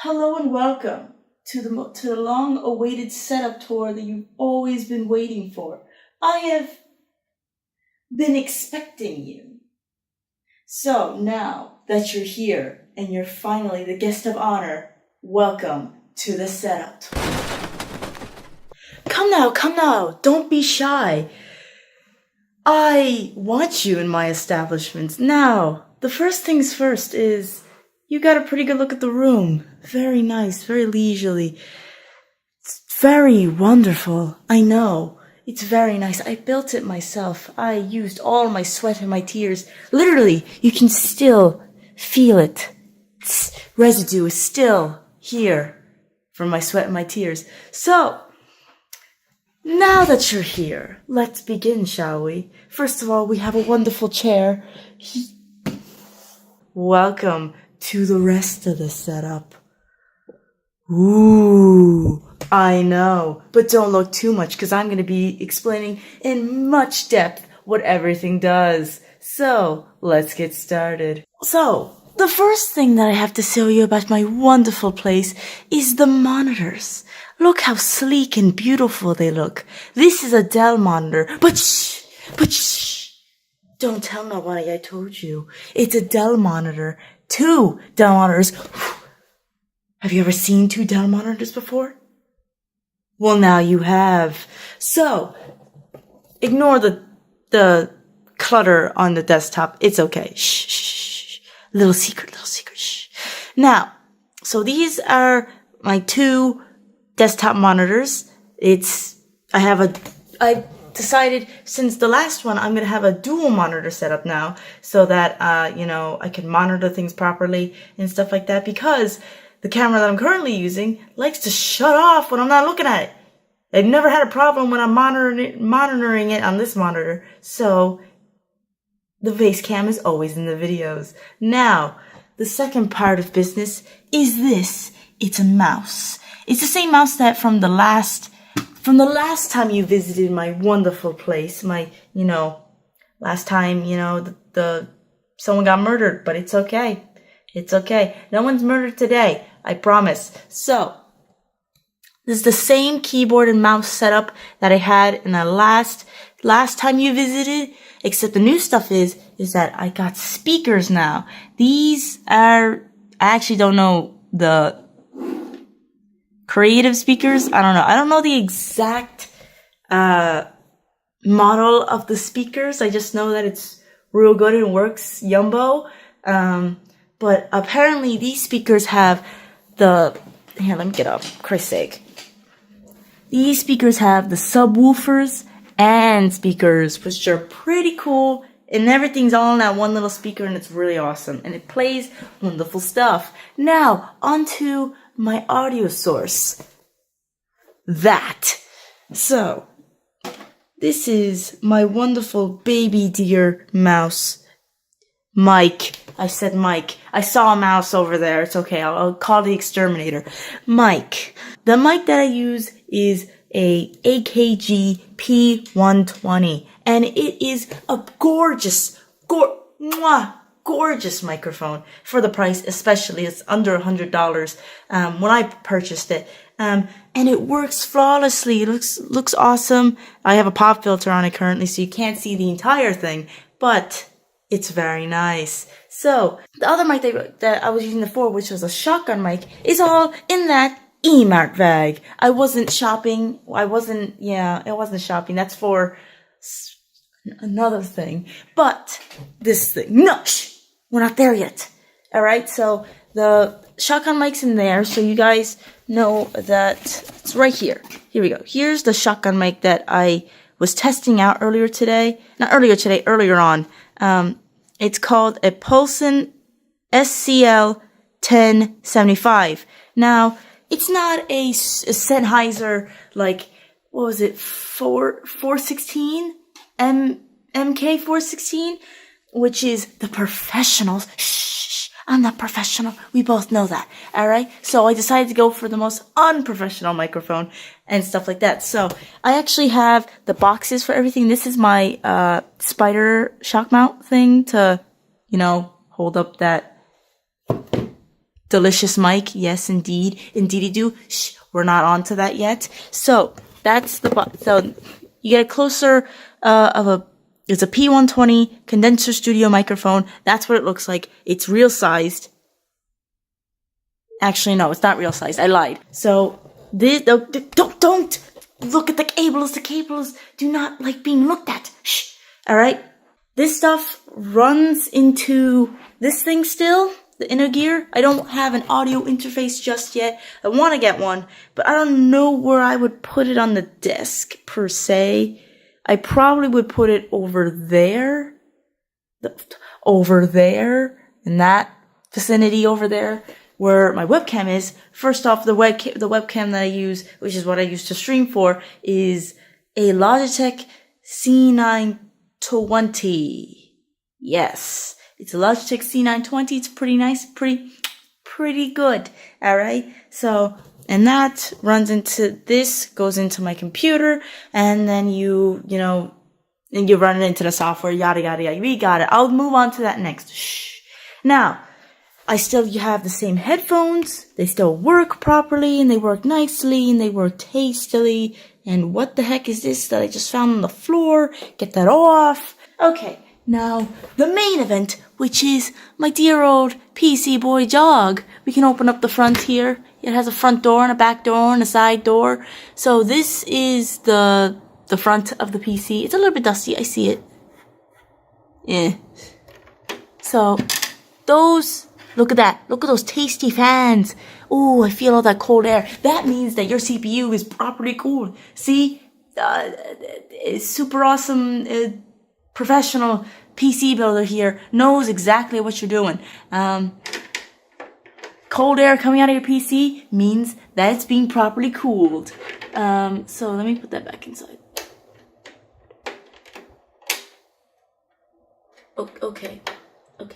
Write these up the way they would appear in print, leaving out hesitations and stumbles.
Hello and welcome to the long-awaited setup tour that you've always been waiting for. I have been expecting you. So now that you're here and you're finally the guest of honor, welcome to the setup tour. Come now, don't be shy. I want you in my establishment. Now, the first things first is you got a pretty good look at the room. Very nice, very leisurely. It's very wonderful. I know. It's very nice. I built it myself. I used all my sweat and my tears. Literally, you can still feel it. Residue is still here from my sweat and my tears. So, now that you're here, let's begin, shall we? First of all, we have a wonderful chair. Welcome to the rest of the setup. Ooh, I know, but don't look too much because I'm going to be explaining in much depth what everything does. So, let's get started. So, the first thing that I have to show you about my wonderful place is the monitors. Look how sleek and beautiful they look. This is a Dell monitor, but shh. Don't tell nobody I told you. It's a Dell monitor. 2 Dell monitors. Have you ever seen 2 Dell monitors before? Well, now you have. So, ignore the clutter on the desktop. It's okay. Shh. Little secret, shh. Now, so these are my 2 desktop monitors. I've decided since the last one, I'm going to have a dual monitor setup now so that, I can monitor things properly and stuff like that because the camera that I'm currently using likes to shut off when I'm not looking at it. I've never had a problem when I'm monitoring it on this monitor. So the face cam is always in the videos. Now, the second part of business is this. It's a mouse. It's the same mouse that from the last time you visited my wonderful place, last time, someone got murdered, but it's okay. It's okay. No one's murdered today. I promise. So, this is the same keyboard and mouse setup that I had in the last time you visited, except the new stuff is that I got speakers now. These are, I actually don't know the creative speakers. I don't know the exact model of the speakers. I just know that it's real good and works yumbo. But apparently these speakers have here, let me get up, Christ's sake. These speakers have the subwoofers and speakers, which are pretty cool. And everything's all in that one little speaker, and it's really awesome. And it plays wonderful stuff. Now, onto my audio source. So, this is my wonderful baby dear mouse. Mike. I said Mike. I saw a mouse over there. It's okay. I'll call the exterminator. Mike. The mic that I use is a AKG P120. And it is a gorgeous microphone for the price, especially. It's under $100 when I purchased it. And it works flawlessly. It looks awesome. I have a pop filter on it currently, so you can't see the entire thing, but it's very nice. So, the other mic that I was using before, which was a shotgun mic, is all in that E-Mart bag. I wasn't shopping. It wasn't shopping. That's for another thing. But this thing, no, we're not there yet. Alright, so the shotgun mic's in there, so you guys know that it's right here. Here we go. Here's the shotgun mic that I was testing out earlier on. It's called a Pulson SCL 1075. Now, it's not a Sennheiser, what was it, 416? MK 416, which is the professionals. Shh, I'm not professional. We both know that. Alright? So I decided to go for the most unprofessional microphone and stuff like that. So I actually have the boxes for everything. This is my spider shock mount thing to, hold up that delicious mic. Yes, indeed. Indeedy do. Shh, we're not onto that yet. So that's so you get a closer, it's a P120 condenser studio microphone. That's what it looks like. It's real sized. Actually, no, it's not real sized. I lied. So this, don't look at the cables. The cables do not like being looked at. Shh. All right. This stuff runs into this thing still, the inner gear. I don't have an audio interface just yet. I want to get one, but I don't know where I would put it on the desk per se. I probably would put it over there, in that vicinity over there, where my webcam is. First off, the webcam that I use, which is what I use to stream for, is a Logitech C920. Yes, it's a Logitech C920. It's pretty nice, pretty good. All right, so. And that runs into this, goes into my computer, and then you run it into the software, yada, yada, yada. We got it. I'll move on to that next. Shh. Now, you have the same headphones. They still work properly, and they work nicely, and they work tastily. And what the heck is this that I just found on the floor? Get that off. Okay. Now, the main event, which is my dear old PC boy jog. We can open up the front here. It has a front door and a back door and a side door. So this is the front of the PC. It's a little bit dusty. I see it. Yeah. So look at that. Look at those tasty fans. Oh, I feel all that cold air. That means that your CPU is properly cooled. See? It's super awesome. Professional PC builder here knows exactly what you're doing. Cold air coming out of your PC means that it's being properly cooled. So let me put that back inside. Okay,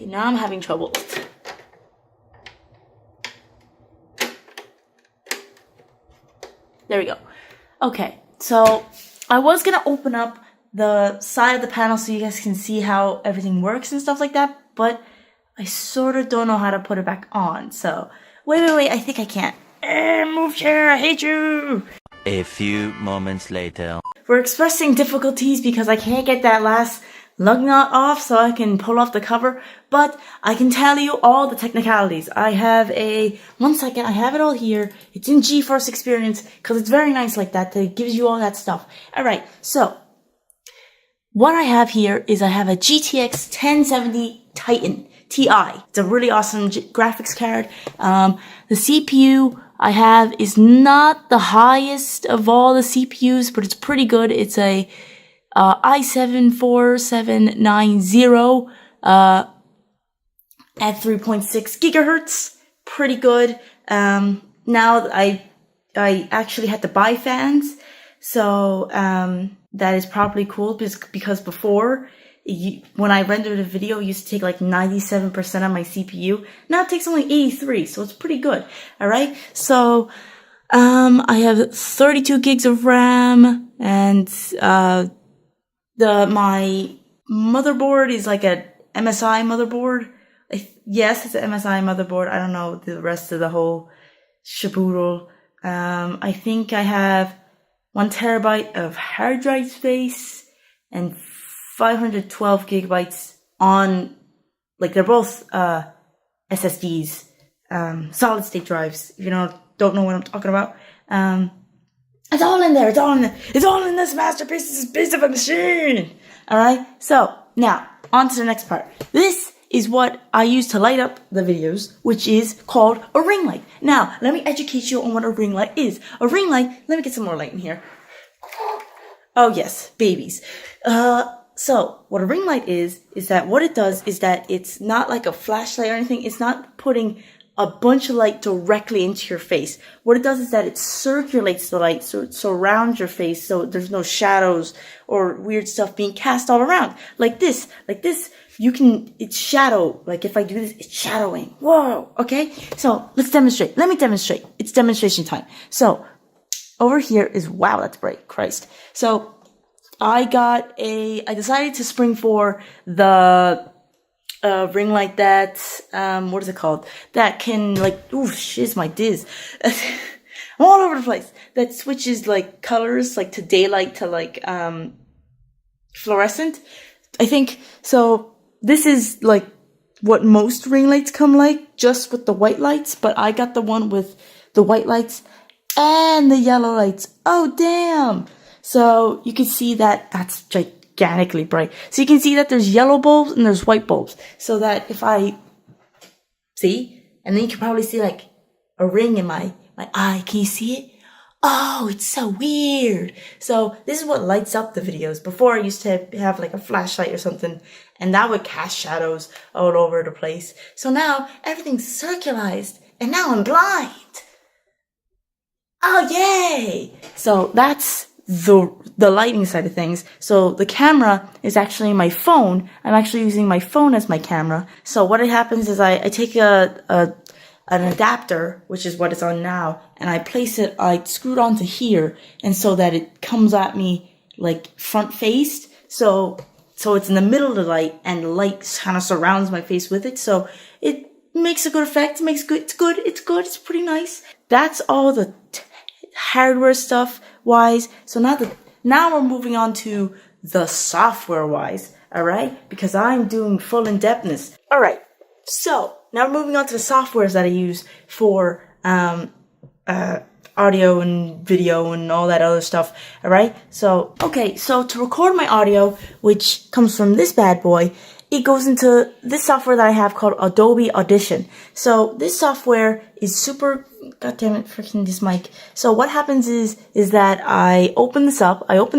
now I'm having trouble. There we go. Okay, so I was gonna open up the side of the panel so you guys can see how everything works and stuff like that, but I sort of don't know how to put it back on. So, wait, I think I can't. Move chair, I hate you! A few moments later. We're expressing difficulties because I can't get that last lug nut off so I can pull off the cover, but I can tell you all the technicalities. I have one second, I have it all here. It's in GeForce Experience because it's very nice like that. It gives you all that stuff. Alright, so what I have here is I have a GTX 1070 Titan TI. It's a really awesome graphics card. The CPU I have is not the highest of all the CPUs, but it's pretty good. It's a i7-4790 at 3.6 gigahertz. Pretty good. Now I actually had to buy fans, so that is probably cool because before, when I rendered a video, it used to take like 97% of my CPU. Now it takes only 83, so it's pretty good. All right. So, I have 32 gigs of RAM, and my motherboard is like a MSI motherboard. Yes, it's an MSI motherboard. I don't know the rest of the whole shaboodle. I think I have 1 terabyte of hard drive space and 512 gigabytes on, like, they're both SSDs, solid state drives. If you don't know what I'm talking about, it's all in there. It's all in this masterpiece. This piece of a machine. All right. So now on to the next part. This is what I use to light up the videos, which is called a ring light. Now let me educate you on what a ring light is. A ring light. Let me get some more light in here. Oh yes, babies. So what a ring light is that what it does is that it's not like a flashlight or anything. It's not putting a bunch of light directly into your face. What it does is that it circulates the light so it surrounds your face so there's no shadows or weird stuff being cast all around. Like this, it's shadow. Like if I do this, it's shadowing. Whoa, okay? So let's demonstrate. Let me demonstrate. It's demonstration time. So over here is, wow, that's bright, Christ. So I decided to spring for the ring light that, what is it called? That can like, ooh, shiz my diz. I'm all over the place. That switches like colors, like to daylight to like, fluorescent. I think, so this is like what most ring lights come like, just with the white lights, but I got the one with the white lights and the yellow lights. Oh, damn. So you can see that that's gigantically bright. So you can see that there's yellow bulbs and there's white bulbs. So that if I see, and then you can probably see like a ring in my eye. Can you see it? Oh, it's so weird. So this is what lights up the videos. Before I used to have like a flashlight or something, and that would cast shadows all over the place. So now everything's circularized, and now I'm blind. Oh, yay! So that's the lighting side of things. So the camera is actually my phone. I'm actually using my phone as my camera. So what happens is I take an adapter, which is what it's on now, and I place it, I screw it onto here, and so that it comes at me like front faced. So it's in the middle of the light, and the light kind of surrounds my face with it. So it makes a good effect. It's good. It's pretty nice. That's all the hardware stuff wise. So now we're moving on to the software wise. All right, because I'm doing full in depthness. All right. So now we're moving on to the softwares that I use for audio and video and all that other stuff. All right. So okay. So to record my audio, which comes from this bad boy, it goes into this software that I have called Adobe Audition. So this software is super, god damn it, freaking this mic. So what happens is that I open the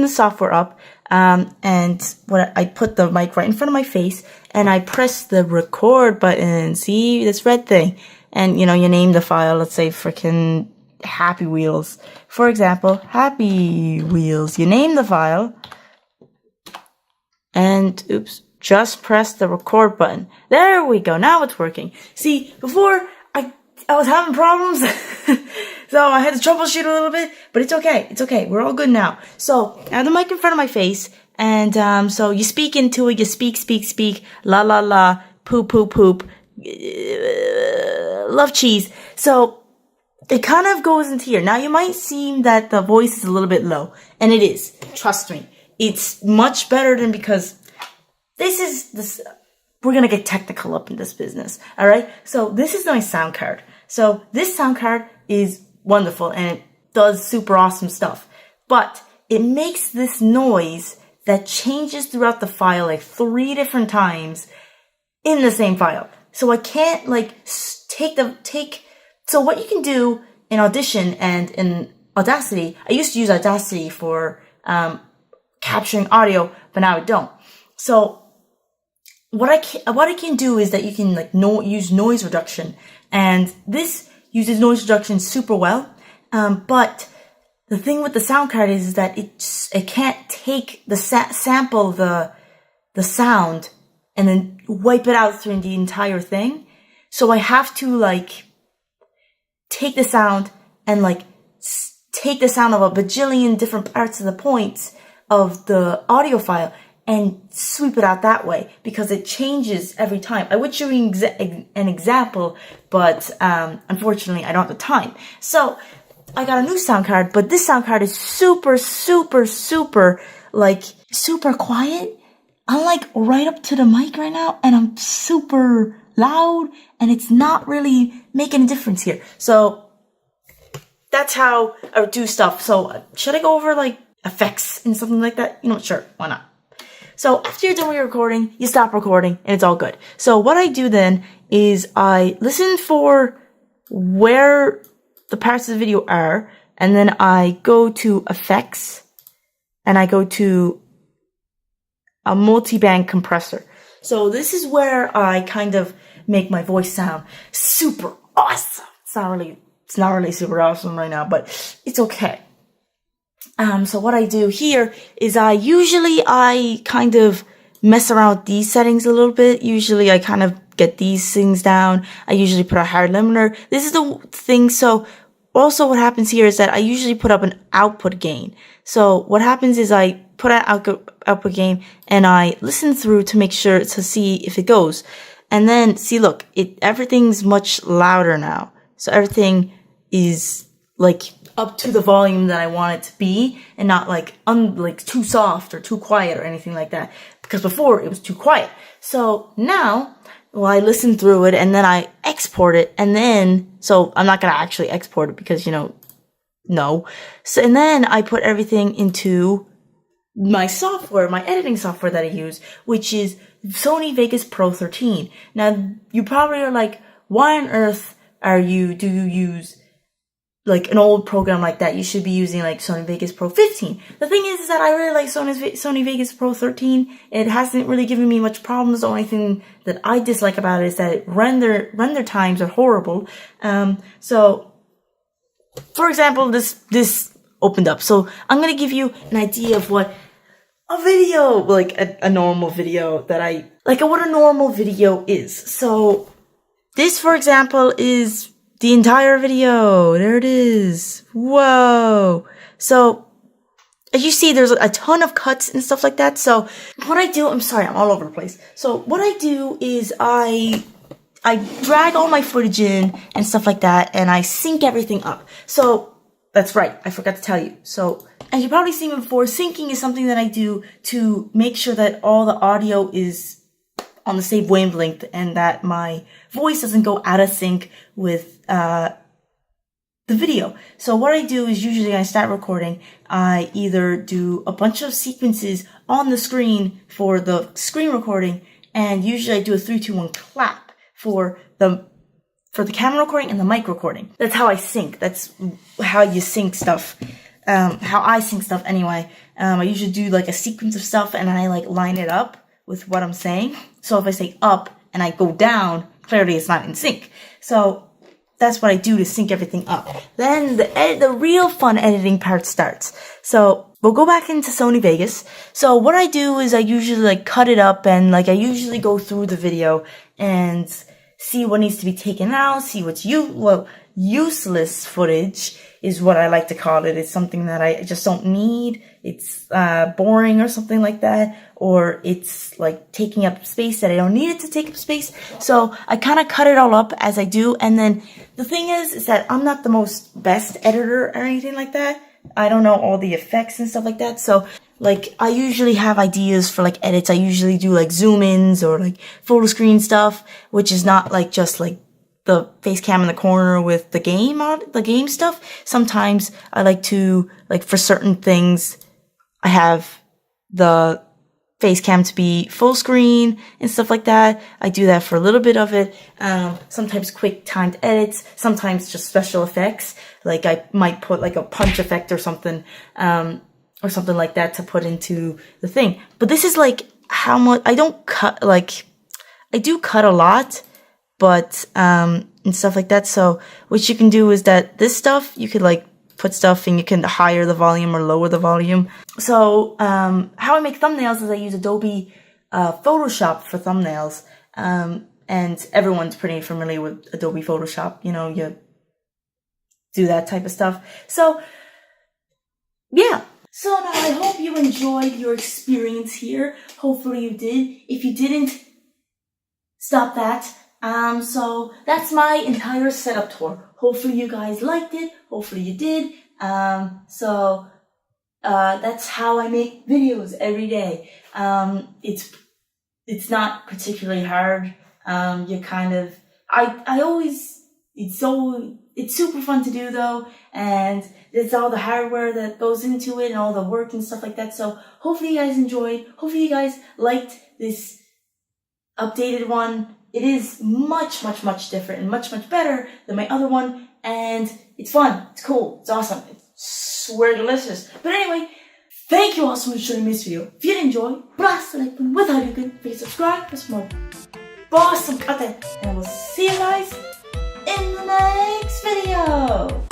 software up, and what I put the mic right in front of my face, and I press the record button. See this red thing? And you name the file, let's say freaking Happy Wheels. For example, Happy Wheels. You name the file. And oops. Just press the record button. There we go. Now it's working. See, before I was having problems, so I had to troubleshoot a little bit, but it's okay. It's okay. We're all good now. So I have the mic in front of my face, and so you speak into it. You speak, la la la, poop, love cheese. So it kind of goes into here. Now you might seem that the voice is a little bit low, and it is. Trust me, it's much better than because. We're gonna get technical up in this business, alright? So this is my sound card. So this sound card is wonderful and it does super awesome stuff. But it makes this noise that changes throughout the file like 3 different times in the same file. So I can't like so what you can do in Audition and in Audacity, I used to use Audacity for capturing audio, but now I don't. So what I can do is that you can use noise reduction, and this uses noise reduction super well. But the thing with the sound card is that it can't take the sample the sound and then wipe it out through the entire thing. So I have to take the sound and take the sound of a bajillion different parts of the points of the audio file and sweep it out that way, because it changes every time. I would show you an example, but unfortunately I don't have the time. So I got a new sound card, but this sound card is super quiet. I'm right up to the mic right now, and I'm super loud, and it's not really making a difference here. So that's how I do stuff. So should I go over effects and something like that? Sure, why not? So after you're done with your recording, you stop recording and it's all good. So what I do then is I listen for where the parts of the video are, and then I go to effects and I go to a multi-band compressor. So this is where I kind of make my voice sound super awesome. It's not really super awesome right now, but it's okay. So what I do here is I kind of mess around with these settings a little bit. Usually I kind of get these things down. I usually put a hard limiter. This is the thing. So also what happens here is that I usually put up an output gain. So what happens is I put an output gain and I listen through to make sure to see if it goes. And then, see, look, everything's much louder now. So everything is like up to the volume that I want it to be, and not like too soft or too quiet or anything like that. Because before it was too quiet. So now, well, I listen through it and then I export it, and then, so I'm not gonna actually export it because, no. So, and then I put everything into my software, my editing software that I use, which is Sony Vegas Pro 13. Now, you probably are like, why on earth do you use like an old program like that? You should be using like Sony Vegas Pro 15. The thing is that I really like Sony Vegas Pro 13. It hasn't really given me much problems. The only thing that I dislike about it is that render times are horrible. So, for example, this opened up. So I'm gonna give you an idea of what a video, like a normal video what a normal video is. So this, for example, is the entire video. There it is. Whoa. So as you see, there's a ton of cuts and stuff like that. So what I do, I'm sorry, I'm all over the place. So what I do is I drag all my footage in and stuff like that, and I sync everything up. So that's right, I forgot to tell you. So as you've probably seen before, syncing is something that I do to make sure that all the audio is on the same wavelength and that my voice doesn't go out of sync with the video. So what I do is usually when I start recording, I either do a bunch of sequences on the screen for the screen recording, and usually I do a 3, 2, 1 clap for the camera recording and the mic recording. That's how I sync. That's how you sync stuff. How I sync stuff anyway. I usually do like a sequence of stuff and I like line it up with what I'm saying. So if I say up and I go down, clearly it's not in sync. So that's what I do to sync everything up. Then the real fun editing part starts. So we'll go back into Sony Vegas. So what I do is I usually like cut it up, and like I usually go through the video and see what needs to be taken out, see what's useless footage is what I like to call it. It's something that I just don't need. It's boring or something like that, or it's like taking up space that I don't need it to take up space. So I kind of cut it all up as I do. And then the thing is that I'm not the most best editor or anything like that. I don't know all the effects and stuff like that. So like I usually have ideas for like edits. I usually do like zoom ins or like full screen stuff, which is not like just like the face cam in the corner with the game stuff. Sometimes I like to, like for certain things, I have the face cam to be full screen and stuff like that. I do that for a little bit of it. Sometimes quick timed edits, sometimes just special effects. Like I might put like a punch effect or something like that to put into the thing. But this is like how much I don't cut, like I do cut a lot, but and stuff like that. So what you can do is that this stuff, you could like put stuff and you can higher the volume or lower the volume. So how I make thumbnails is I use Adobe Photoshop for thumbnails. And everyone's pretty familiar with Adobe Photoshop. You know, you do that type of stuff. So yeah. So now I hope you enjoyed your experience here. Hopefully you did. If you didn't, stop that. So that's my entire setup tour. Hopefully you guys liked it. Hopefully you did. That's how I make videos every day. It's not particularly hard. It's super fun to do though. And it's all the hardware that goes into it and all the work and stuff like that. So hopefully you guys enjoyed. Hopefully you guys liked this updated one. It is much, much, much different and much, much better than my other one. And it's fun. It's cool. It's awesome. It's swear delicious. But anyway, thank you all so much for joining this video. If you did enjoy, blast the like button without you good. Please subscribe for some more awesome content. And we'll see you guys in the next video.